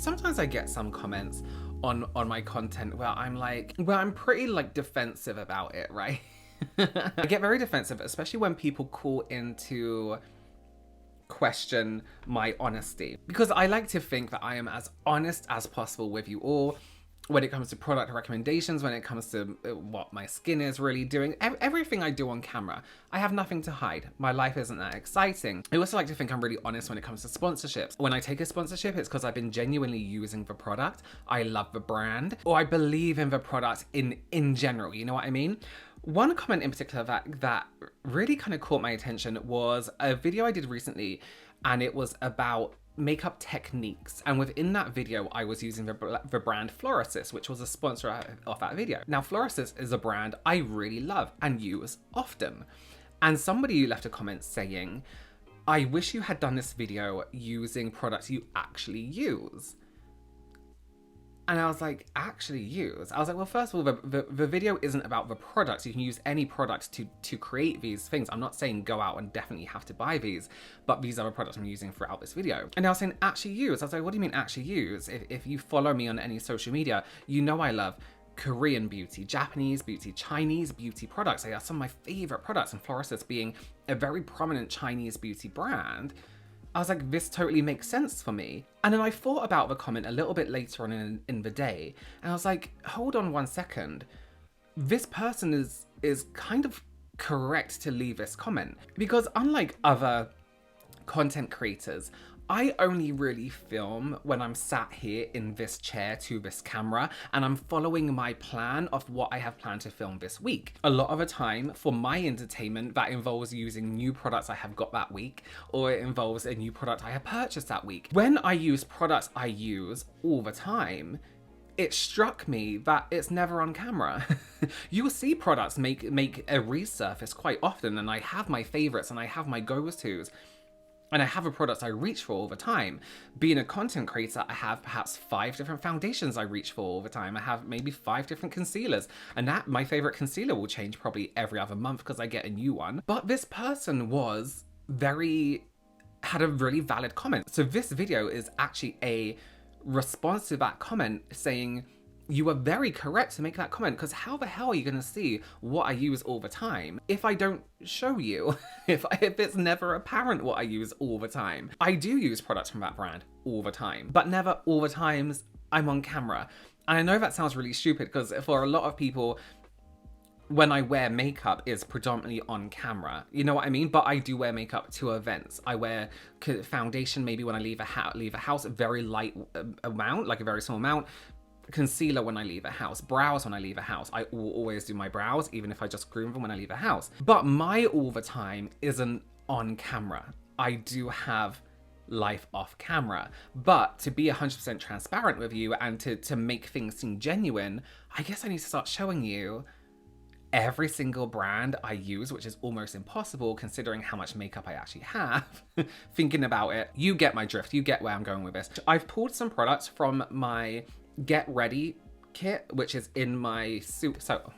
sometimes I get some comments on my content where I'm pretty like defensive about it, right? I get very defensive, especially when people call into question my honesty, because I like to think that I am as honest as possible with you all when it comes to product recommendations, when it comes to what my skin is really doing, everything I do on camera. I have nothing to hide. My life isn't that exciting. I also like to think I'm really honest when it comes to sponsorships. When I take a sponsorship, it's because I've been genuinely using the product, I love the brand, or I believe in the product in general, you know what I mean? One comment in particular that really kind of caught my attention was a video I did recently, and it was about makeup techniques, and within that video I was using the brand Florasis, which was a sponsor of that video. Now Florasis is a brand I really love and use often, and somebody left a comment saying, I wish you had done this video using products you actually use. And I was like, actually use? I was like, well, first of all, the video isn't about the products. You can use any products to create these things. I'm not saying go out and definitely have to buy these, but these are the products I'm using throughout this video. And I was saying, actually use? I was like, what do you mean actually use? If you follow me on any social media, you know I love Korean beauty, Japanese beauty, Chinese beauty products. They are some of my favorite products, and Florasis being a very prominent Chinese beauty brand. I was like, this totally makes sense for me. And then I thought about the comment a little bit later on in the day, and I was like, hold on one second. This person is kind of correct to leave this comment, because unlike other content creators, I only really film when I'm sat here in this chair to this camera and I'm following my plan of what I have planned to film this week. A lot of the time, for my entertainment, that involves using new products I have got that week, or it involves a new product I have purchased that week. When I use products I use all the time, it struck me that it's never on camera. You will see products make a resurface quite often, and I have my favorites and I have my go-tos. And I have a product I reach for all the time. Being a content creator, I have perhaps 5 different foundations I reach for all the time. I have maybe 5 different concealers. And that, my favorite concealer will change probably every other month because I get a new one. But this person had a really valid comment. So this video is actually a response to that comment saying, you are very correct to make that comment, because how the hell are you going to see what I use all the time if I don't show you, if it's never apparent what I use all the time? I do use products from that brand all the time, but never all the times I'm on camera. And I know that sounds really stupid, because for a lot of people, when I wear makeup is predominantly on camera, you know what I mean? But I do wear makeup to events. I wear foundation maybe when I leave a house, a very light amount, like a very small amount. Concealer when I leave a house, brows when I leave a house. I will always do my brows, even if I just groom them when I leave a house. But my all the time isn't on camera. I do have life off camera. But to be 100% transparent with you and to make things seem genuine, I guess I need to start showing you every single brand I use, which is almost impossible considering how much makeup I actually have. Thinking about it, you get my drift, you get where I'm going with this. I've pulled some products from my Get Ready kit, which is in my suit. So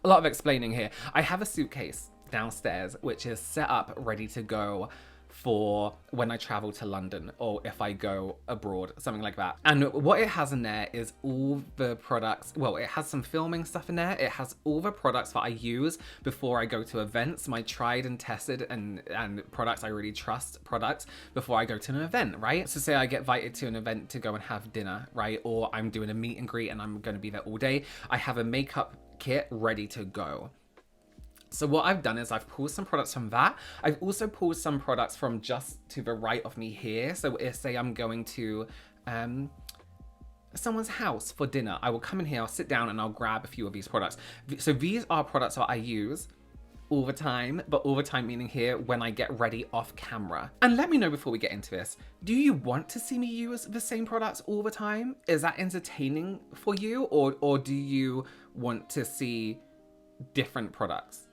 a lot of explaining here. I have a suitcase downstairs which is set up ready to go for when I travel to London, or if I go abroad, something like that. And what it has in there is all the products. Well, it has some filming stuff in there. It has all the products that I use before I go to events, my tried and tested and products I really trust products before I go to an event, right? So say I get invited to an event to go and have dinner, right? Or I'm doing a meet and greet and I'm going to be there all day. I have a makeup kit ready to go. So what I've done is I've pulled some products from that. I've also pulled some products from just to the right of me here. So say I'm going to someone's house for dinner. I will come in here, I'll sit down and I'll grab a few of these products. So these are products that I use all the time, but all the time meaning here when I get ready off camera. And let me know before we get into this, do you want to see me use the same products all the time? Is that entertaining for you? Or do you want to see different products?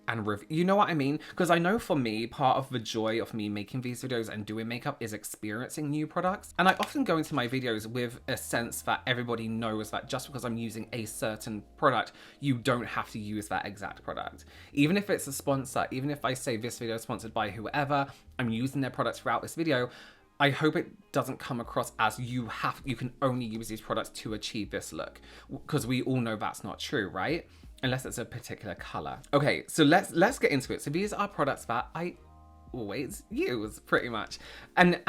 And you know what I mean? Because I know for me, part of the joy of me making these videos and doing makeup is experiencing new products. And I often go into my videos with a sense that everybody knows that just because I'm using a certain product, you don't have to use that exact product. Even if it's a sponsor, even if I say this video is sponsored by whoever, I'm using their products throughout this video, I hope it doesn't come across as you can only use these products to achieve this look, because we all know that's not true, right? Unless it's a particular color. Okay, so let's get into it. So these are products that I always use, pretty much. And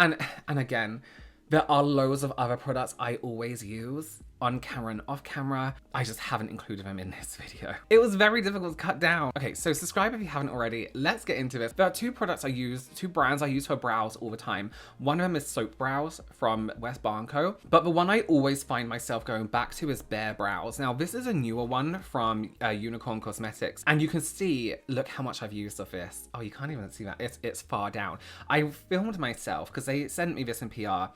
again, there are loads of other products I always use on camera and off camera. I just haven't included them in this video. It was very difficult to cut down. Okay, so subscribe if you haven't already. Let's get into this. There are two brands I use for brows all the time. One of them is Soap Brows from West Barnco, but the one I always find myself going back to is Bare Brows. Now, this is a newer one from Unicorn Cosmetics, and you can see, look how much I've used of this. Oh, you can't even see that. It's far down. I filmed myself because they sent me this in PR,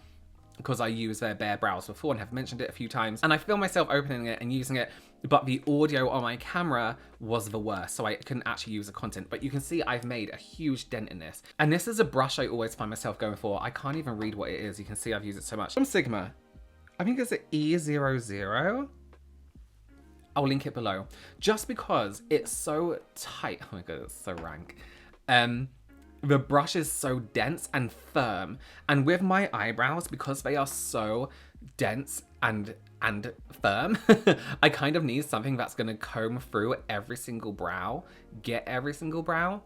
because I used their Bare Brows before and have mentioned it a few times. And I filmed myself opening it and using it, but the audio on my camera was the worst, so I couldn't actually use the content. But you can see I've made a huge dent in this. And this is a brush I always find myself going for. I can't even read what it is. You can see I've used it so much. From Sigma. I think it's an E00. I'll link it below. Just because it's so tight. Oh my god, it's so rank. The brush is so dense and firm, and with my eyebrows, because they are so dense and firm, I kind of need something that's going to comb through every single brow, get every single brow.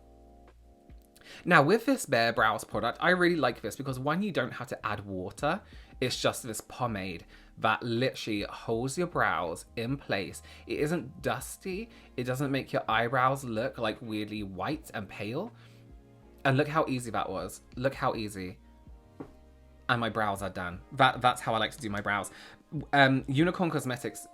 Now with this Bare Brows product, I really like this because one, you don't have to add water. It's just this pomade that literally holds your brows in place. It isn't dusty. It doesn't make your eyebrows look like weirdly white and pale. And look how easy that was. Look how easy. And my brows are done. That's how I like to do my brows. Unicorn Cosmetics,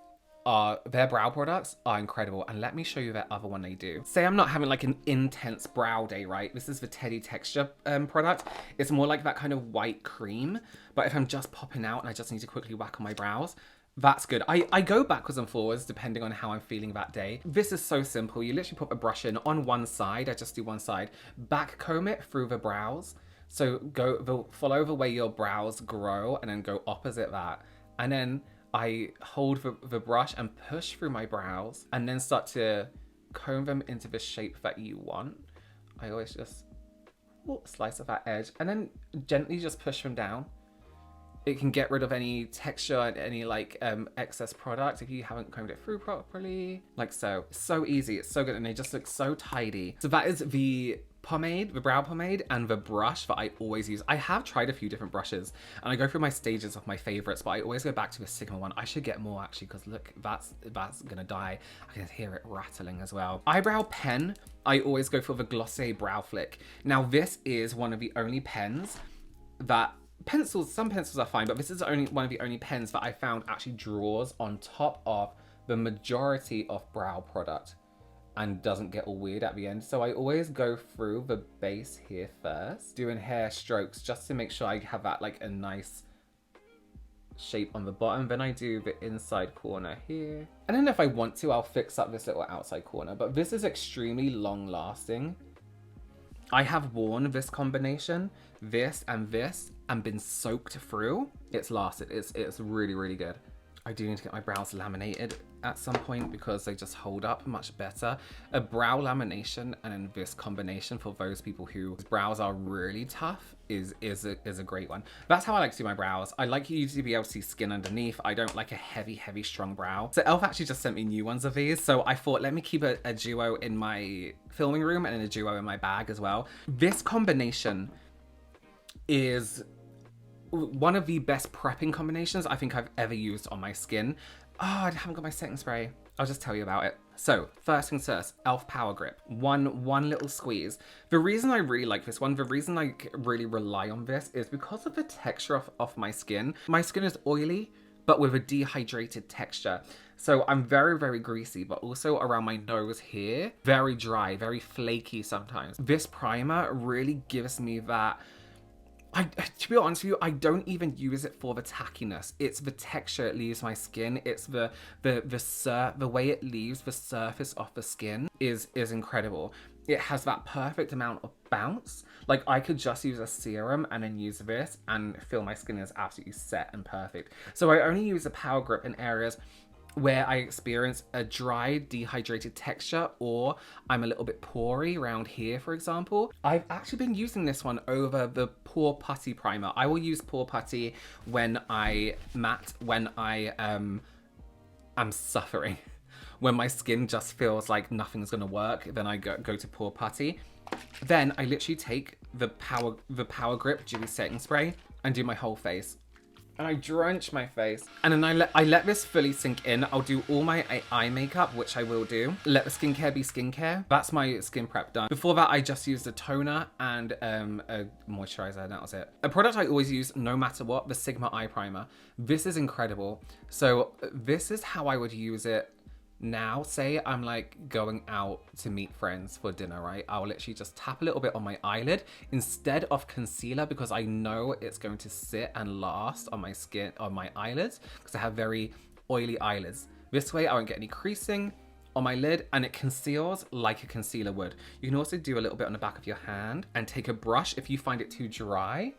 their brow products are incredible. And let me show you that other one they do. Say I'm not having like an intense brow day, right? This is the Teddy Texture product. It's more like that kind of white cream. But if I'm just popping out and I just need to quickly whack on my brows, that's good. I go backwards and forwards depending on how I'm feeling that day. This is so simple. You literally put a brush in on one side. I just do one side. Back comb it through the brows. So follow the way your brows grow and then go opposite that. And then I hold the brush and push through my brows and then start to comb them into the shape that you want. I always just slice off that edge and then gently just push them down. It can get rid of any texture and any like excess product if you haven't combed it through properly. Like so. It's so easy. It's so good. And they just look so tidy. So that is the pomade, the brow pomade, and the brush that I always use. I have tried a few different brushes and I go through my stages of my favorites, but I always go back to the Sigma one. I should get more actually, because look, that's gonna die. I can hear it rattling as well. Eyebrow pen, I always go for the Glossier Brow Flick. Now this is one of the only pens that some pencils are fine, but this is only one of the only pens that I found actually draws on top of the majority of brow product and doesn't get all weird at the end. So I always go through the base here first, doing hair strokes just to make sure I have that like a nice shape on the bottom. Then I do the inside corner here. And then if I want to, I'll fix up this little outside corner, but this is extremely long lasting. I have worn this combination, this, and been soaked through. It's lasted. It's really, really good. I do need to get my brows laminated at some point because they just hold up much better. A brow lamination and then this combination for those people whose brows are really tough is a great one. That's how I like to do my brows. I like you to be able to see skin underneath. I don't like a heavy, strong brow. So e.l.f. actually just sent me new ones of these. So I thought, let me keep a duo in my filming room and then a duo in my bag as well. This combination is one of the best prepping combinations I think I've ever used on my skin. Oh, I haven't got my setting spray. I'll just tell you about it. So first things first, e.l.f. Powergrip. One little squeeze. The reason I really like this one, the reason I really rely on this is because of the texture of my skin. My skin is oily, but with a dehydrated texture. So I'm very, very greasy, but also around my nose here, very dry, very flaky sometimes. This primer really gives me that. To be honest with you, I don't even use it for the tackiness. It's the texture it leaves my skin. It's the way it leaves the surface of the skin is incredible. It has that perfect amount of bounce. Like I could just use a serum and then use this and feel my skin is absolutely set and perfect. So I only use the Powergrip in areas where I experience a dry, dehydrated texture, or I'm a little bit pory around here, for example. I've actually been using this one over the Pore Putty primer. I will use Pore Putty when I am suffering. When my skin just feels like nothing's gonna work, then I go to Pore Putty. Then I literally take the Powergrip Dewy Setting Spray and do my whole face. And I drench my face. And then I let this fully sink in. I'll do all my eye makeup, which I will do. Let the skincare be skincare. That's my skin prep done. Before that, I just used a toner and a moisturizer, and that was it. A product I always use no matter what, the Sigma Eye Primer. This is incredible. So this is how I would use it now. Say I'm like going out to meet friends for dinner, right? I'll literally just tap a little bit on my eyelid instead of concealer, because I know it's going to sit and last on my skin, on my eyelids, because I have very oily eyelids. This way I won't get any creasing on my lid, and it conceals like a concealer would. You can also do a little bit on the back of your hand and take a brush if you find it too dry,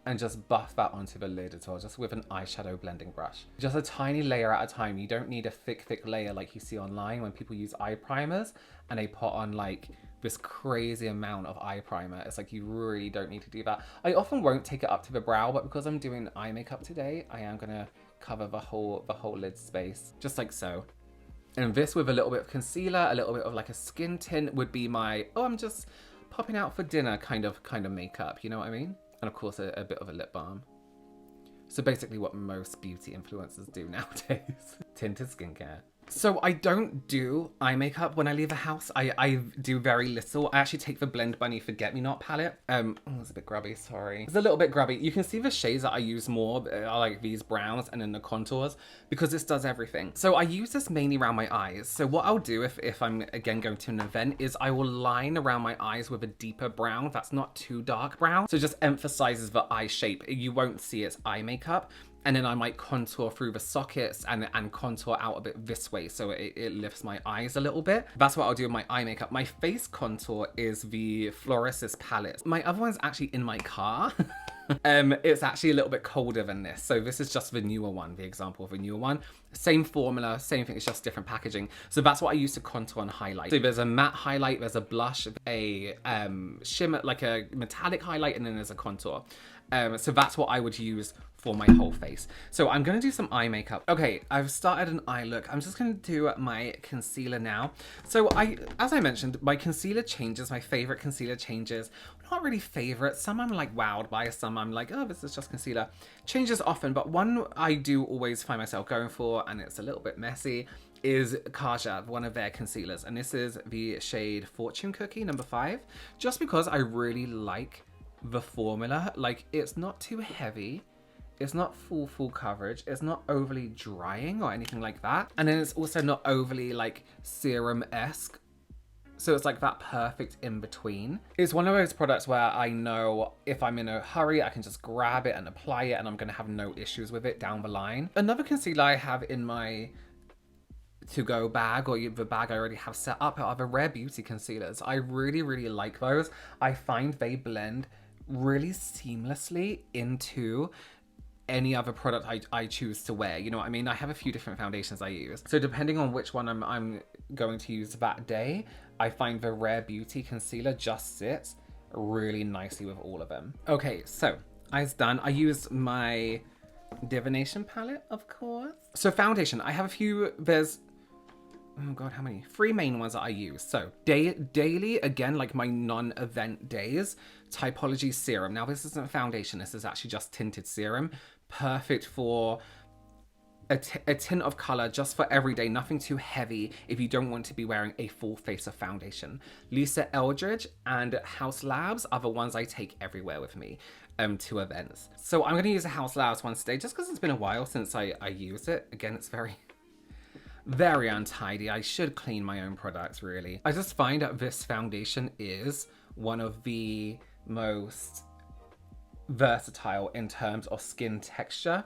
and just buff that onto the lid as well, just with an eyeshadow blending brush. Just a tiny layer at a time. You don't need a thick layer like you see online when people use eye primers and they put on like this crazy amount of eye primer. It's like, you really don't need to do that. I often won't take it up to the brow, but because I'm doing eye makeup today, I am gonna cover the whole lid space, just like so. And this with a little bit of concealer, a little bit of like a skin tint would be my, oh, I'm just popping out for dinner kind of makeup, you know what I mean? And of course, a bit of a lip balm. So basically what most beauty influencers do nowadays. Tinted skincare. So I don't do eye makeup when I leave the house. I do very little. I actually take the Blend Bunny Forget-Me-Not palette. Oh, it's a bit grubby, sorry. It's a little bit grubby. You can see the shades that I use more are like these browns and then the contours, because this does everything. So I use this mainly around my eyes. So what I'll do if I'm again going to an event is I will line around my eyes with a deeper brown that's not too dark brown. So it just emphasizes the eye shape. You won't see it's eye makeup. And then I might contour through the sockets and contour out a bit this way, so it lifts my eyes a little bit. That's what I'll do with my eye makeup. My face contour is the Floris's palette. My other one's actually in my car. It's actually a little bit colder than this. So this is just the newer one, the example of a newer one. Same formula, same thing, it's just different packaging. So that's what I use to contour and highlight. So there's a matte highlight, there's a blush, a shimmer, like a metallic highlight, and then there's a contour. So that's what I would use for my whole face. So I'm gonna do some eye makeup. Okay, I've started an eye look. I'm just gonna do my concealer now. So as I mentioned, my concealer changes, my favorite concealer changes. Not really favorite, some I'm like wowed by, some I'm like, oh, this is just concealer. Changes often, but one I do always find myself going for, and it's a little bit messy, is Kaja, one of their concealers. And this is the shade Fortune Cookie, number 5. Just because I really like the formula. Like, it's not too heavy, it's not full coverage, it's not overly drying or anything like that, and then it's also not overly like serum-esque, so it's like that perfect in between. It's one of those products where I know if I'm in a hurry, I can just grab it and apply it, and I'm gonna have no issues with it down the line. Another concealer I have in my to-go bag, or the bag I already have set up, are the Rare Beauty concealers. I really like those. I find they blend really seamlessly into any other product I choose to wear, you know what I mean? I have a few different foundations I use, so depending on which one I'm going to use that day, I find the Rare Beauty concealer just sits really nicely with all of them. Okay, so eyes done. I use my Divination palette, of course. So foundation, I have a few, there's, oh god, how many? 3 main ones that I use. So daily, again, like my non-event days, Typology serum. Now this isn't a foundation, this is actually just tinted serum. Perfect for a tint of color, just for everyday, nothing too heavy if you don't want to be wearing a full face of foundation. Lisa Eldridge and House Labs are the ones I take everywhere with me to events. So I'm gonna use a House Labs one today, just because it's been a while since I used it. Again, it's very untidy. I should clean my own products, really. I just find that this foundation is one of the most versatile in terms of skin texture,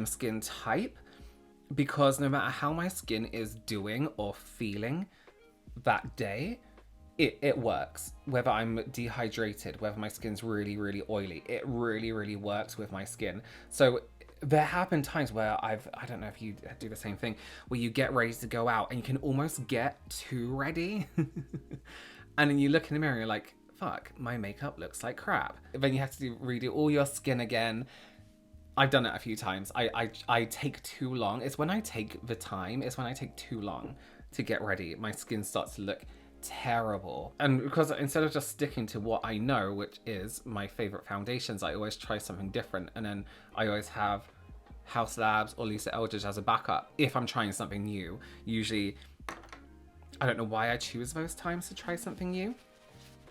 skin type, because no matter how my skin is doing or feeling that day, it works. Whether I'm dehydrated, whether my skin's really oily, it really works with my skin. So there have been times where I don't know if you do the same thing, where you get ready to go out and you can almost get too ready. And then you look in the mirror and you're like, fuck, my makeup looks like crap. Then you have to redo all your skin again. I've done it a few times. I take too long. It's when I take the time, it's when I take too long to get ready. My skin starts to look terrible. And because instead of just sticking to what I know, which is my favorite foundations, I always try something different. And then I always have House Labs or Lisa Eldridge as a backup if I'm trying something new. Usually, I don't know why I choose those times to try something new,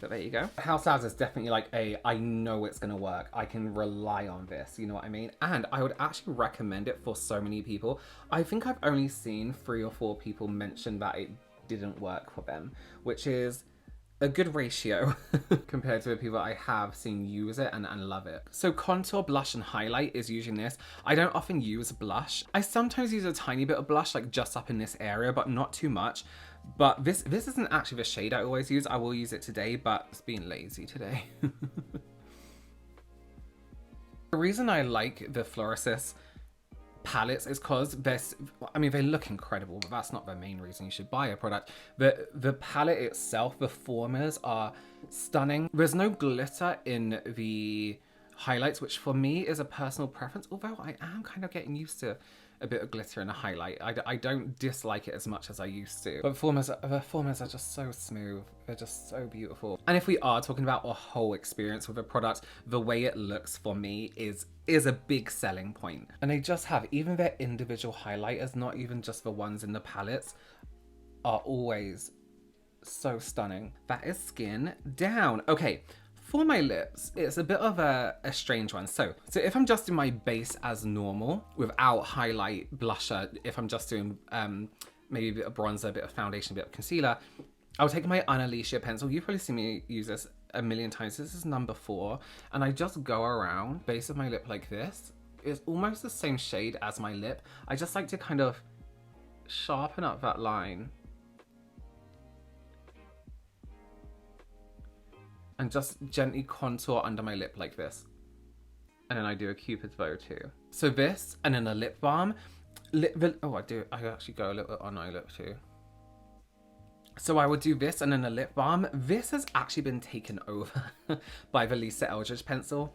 but there you go. House Labs is definitely like I know it's gonna work. I can rely on this, you know what I mean? And I would actually recommend it for so many people. I think I've only seen 3 or 4 people mention that it didn't work for them, which is a good ratio compared to the people I have seen use it and love it. So contour, blush, and highlight is using this. I don't often use blush. I sometimes use a tiny bit of blush, like just up in this area, but not too much. But this isn't actually the shade I always use. I will use it today, but it's being lazy today. The reason I like the Florasis palettes is because they look incredible, but that's not the main reason you should buy a product. The palette itself, the formers are stunning. There's no glitter in the highlights, which for me is a personal preference, although I am kind of getting used to a bit of glitter in a highlight. I don't dislike it as much as I used to. But the formers are just so smooth. They're just so beautiful. And if we are talking about a whole experience with a product, the way it looks for me is a big selling point. And they just have, even their individual highlighters, not even just the ones in the palettes, are always so stunning. That is Skin Down. Okay. For my lips, it's a bit of a strange one. So if I'm just doing my base as normal, without highlight, blusher, if I'm just doing maybe a bit of bronzer, a bit of foundation, a bit of concealer, I'll take my Unalicia pencil. You've probably seen me use this a million times. This is number 4. And I just go around base of my lip like this. It's almost the same shade as my lip. I just like to kind of sharpen up that line. And just gently contour under my lip like this. And then I do a Cupid's bow too. So this, and then a lip balm. I actually go a little bit on my lip too. So I would do this and then a lip balm. This has actually been taken over by the Lisa Eldridge pencil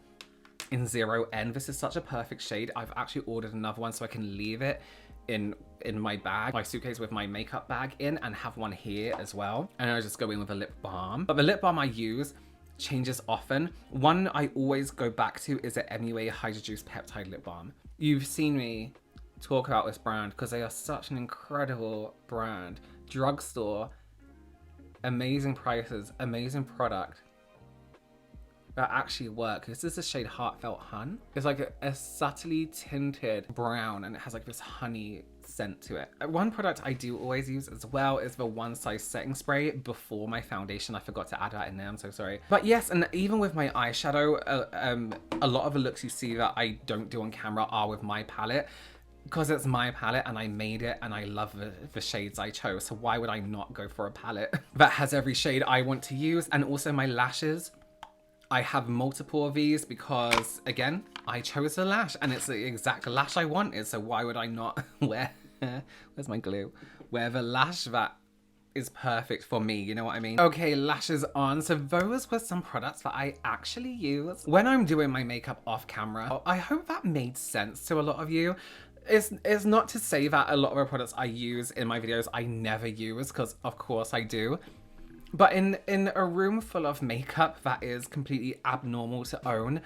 in 0N. This is such a perfect shade. I've actually ordered another one so I can leave it in my bag, my suitcase with my makeup bag in, and have one here as well. And I just go in with a lip balm. But the lip balm I use changes often. One I always go back to is the MUA Hydra Juice Peptide Lip Balm. You've seen me talk about this brand because they are such an incredible brand. Drugstore, amazing prices, amazing product that actually work. This is the shade Heartfelt Hun. It's like a subtly tinted brown and it has like this honey scent to it. One product I do always use as well is the One Size setting spray before my foundation. I forgot to add that in there, I'm so sorry. But yes, and even with my eyeshadow, a lot of the looks you see that I don't do on camera are with my palette, because it's my palette and I made it and I love the shades I chose. So why would I not go for a palette that has every shade I want to use? And also my lashes. I have multiple of these because, again, I chose a lash and it's the exact lash I wanted. So why would I not wear, where's my glue? Wear the lash that is perfect for me, you know what I mean? Okay, lashes on. So those were some products that I actually use when I'm doing my makeup off camera. I hope that made sense to a lot of you. It's not to say that a lot of the products I use in my videos I never use, because of course I do. But in a room full of makeup that is completely abnormal to own,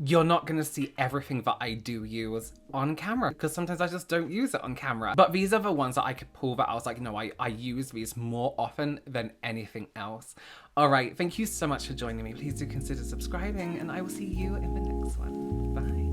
you're not going to see everything that I do use on camera, because sometimes I just don't use it on camera. But these are the ones that I could pull that I was like, no, I use these more often than anything else. All right, thank you so much for joining me. Please do consider subscribing and I will see you in the next one. Bye.